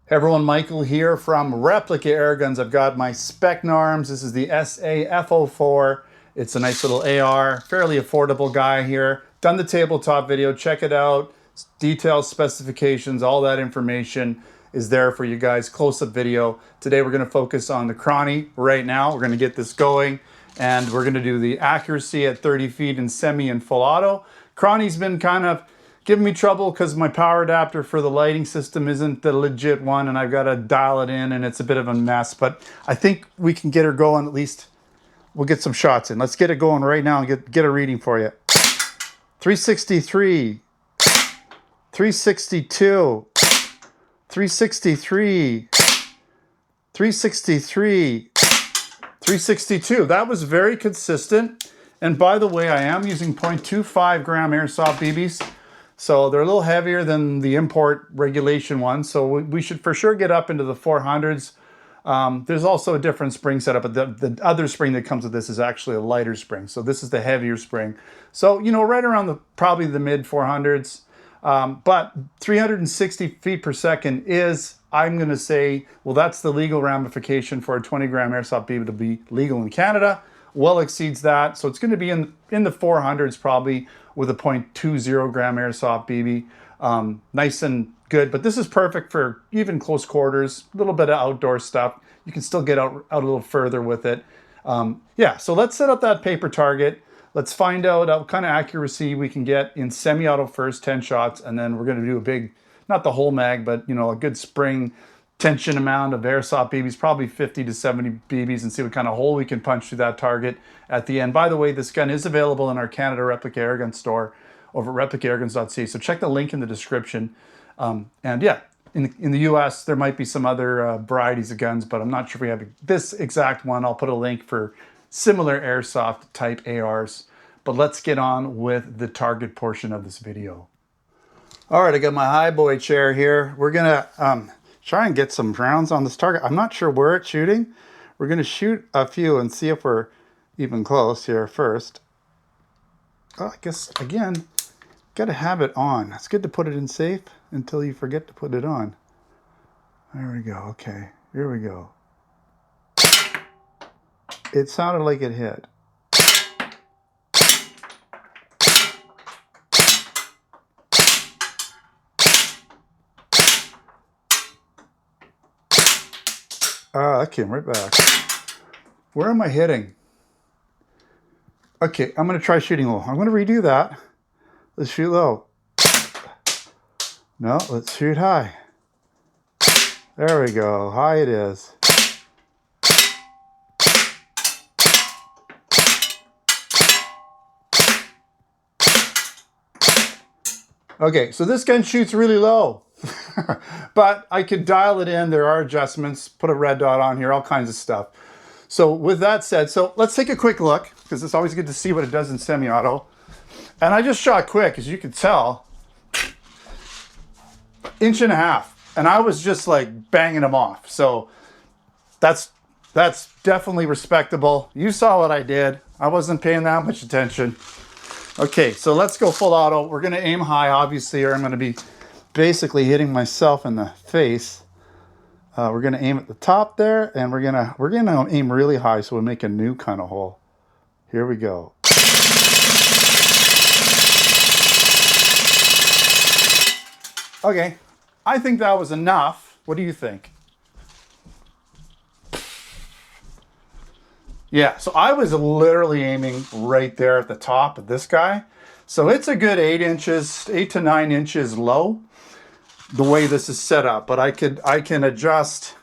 Hey everyone, Michael here from Replica Airguns. I've got my Specna Arms. This is the SA-F04. It's a nice little AR, fairly affordable guy here. Done the tabletop video, check it out. Details, specifications, all that information is there for you guys. Close-up video. Today we're gonna focus on the Chronny right now. We're gonna get this going and we're gonna do the accuracy at 30 feet in semi and full auto. Chronny's been kind of giving me trouble because my power adapter for the lighting system isn't the legit one and I've got to dial it in and it's a bit of a mess, but I think we can get her going. At least we'll get some shots in. Let's get it going right now and get a reading for you. 363, 362, 363, 363, 362. That was very consistent. And by the way, I am using 0.25 gram airsoft BBs. So they're a little heavier than the import regulation ones. So we should for sure get up into the 400s. There's also a different spring setup, but the other spring that comes with this is actually a lighter spring. So this is the heavier spring. So, you know, right around probably the mid 400s. But 360 feet per second is, I'm going to say, well, that's the legal ramification for a 20 gram airsoft BB to be legal in Canada. Well exceeds that. So it's going to be in the 400s probably with a 0.20 gram airsoft BB. Nice and good, but this is perfect for even close quarters, a little bit of outdoor stuff. You can still get out a little further with it. Yeah, so let's set up that paper target. Let's find out what kind of accuracy we can get in semi-auto first, 10 shots, and then we're going to do a big, not the whole mag, but you know, a good spring tension amount of airsoft BBs, probably 50 to 70 BBs, and see what kind of hole we can punch through that target at the end. By the way, this gun is available in our Canada Replica Airgun store over at replicairguns.ca, so check the link in the description. And yeah, in the US, there might be some other varieties of guns, but I'm not sure if we have this exact one. I'll put a link for similar airsoft type ARs. But let's get on with the target portion of this video. All right, I got my high boy chair here. We're gonna try and get some rounds on this target. I'm not sure where it's shooting. We're going to shoot a few and see if we're even close here first. Oh, I guess, again, got to have it on. It's good to put it in safe until you forget to put it on. There we go. Okay, here we go. It sounded like it hit. That came right back. Where am I hitting? Okay, I'm going to try shooting low. I'm going to redo that. Let's shoot low. No, let's shoot high. There we go. High it is. Okay, so this gun shoots really low. But I could dial it in. There are adjustments, put a red dot on here, all kinds of stuff. So with that said, so let's take a quick look, because it's always good to see what it does in semi-auto. And I just shot quick, as you can tell, 1.5 inches. And I was just like banging them off. So that's definitely respectable. You saw what I did. I wasn't paying that much attention. Okay, so let's go full auto. We're gonna aim high, obviously, or I'm gonna be basically hitting myself in the face. We're gonna aim at the top there, and we're gonna aim really high so we make a new kind of hole. Here we go. Okay, I think that was enough. What do you think? Yeah, so I was literally aiming right there at the top of this guy. So it's a good 8 to 9 inches low, the way this is set up. But I can adjust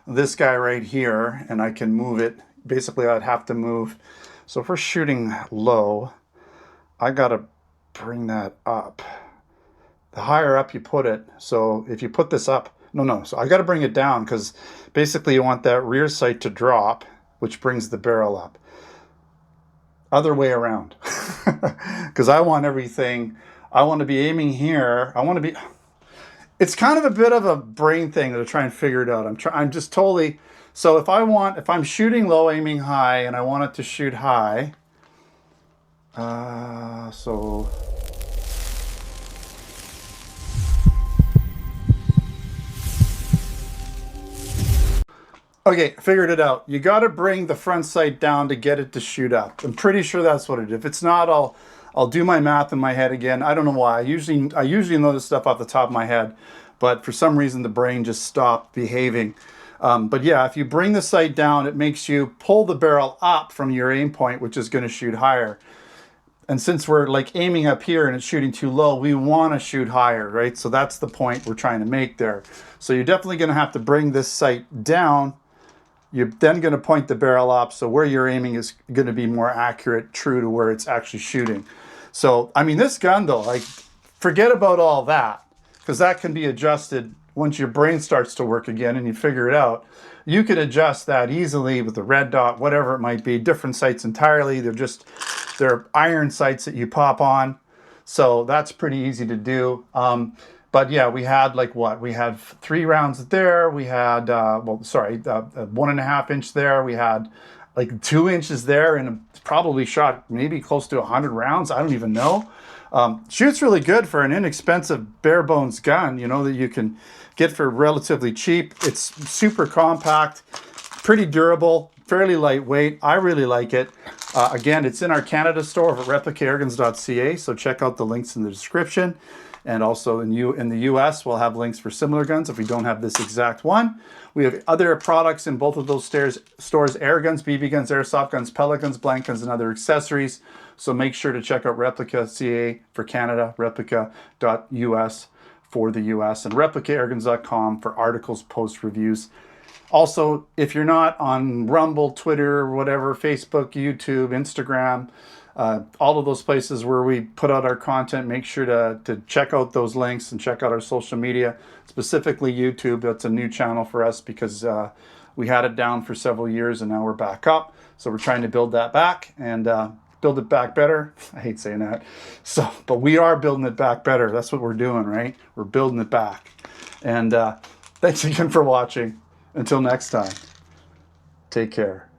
this guy right here, and I can move it. Basically, I'd have to move. So if we're shooting low, I gotta bring that up. The higher up you put it, so if you put this up, so I gotta bring it down, because basically you want that rear sight to drop, which brings the barrel up. Other way around. Because I want everything, I want to be aiming here. It's kind of a bit of a brain thing to try and figure it out. I'm just totally, so if I'm shooting low, aiming high, and I want it to shoot high, so Okay, figured it out. You got to bring the front sight down to get it to shoot up. I'm pretty sure that's what it is. If it's not, I'll do my math in my head again. I don't know why. I usually know this stuff off the top of my head, but for some reason the brain just stopped behaving. But yeah, if you bring the sight down, it makes you pull the barrel up from your aim point, which is going to shoot higher. And since we're like aiming up here and it's shooting too low, we want to shoot higher, right? So that's the point we're trying to make there. So you're definitely going to have to bring this sight down. You're then going to point the barrel up, so where you're aiming is going to be more accurate, true to where it's actually shooting. So, I mean, this gun though, like, forget about all that, because that can be adjusted once your brain starts to work again and you figure it out. You can adjust that easily with the red dot, whatever it might be, different sights entirely. They're iron sights that you pop on. So that's pretty easy to do. But yeah, we had like what? We had 3 rounds there. We had, 1.5 inch there. We had like 2 inches there, and probably shot maybe close to 100 rounds. I don't even know. Shoots really good for an inexpensive bare bones gun, you know, that you can get for relatively cheap. It's super compact, pretty durable, fairly lightweight. I really like it. Again, it's in our Canada store over at replicairguns.ca, so check out the links in the description. And also in the US, we'll have links for similar guns if we don't have this exact one. We have other products in both of those stores, Airguns, BB guns, airsoft guns, pellet guns, blank guns, and other accessories. So make sure to check out Replica.ca for Canada, Replica.us for the US, and replicairguns.com for articles, posts, reviews. Also, if you're not on Rumble, Twitter, whatever, Facebook, YouTube, Instagram, all of those places where we put out our content, make sure to check out those links and check out our social media, specifically YouTube. That's a new channel for us because we had it down for several years and now we're back up. So we're trying to build that back and build it back better. I hate saying that. But we are building it back better. That's what we're doing, right? We're building it back. And thanks again for watching. Until next time, take care.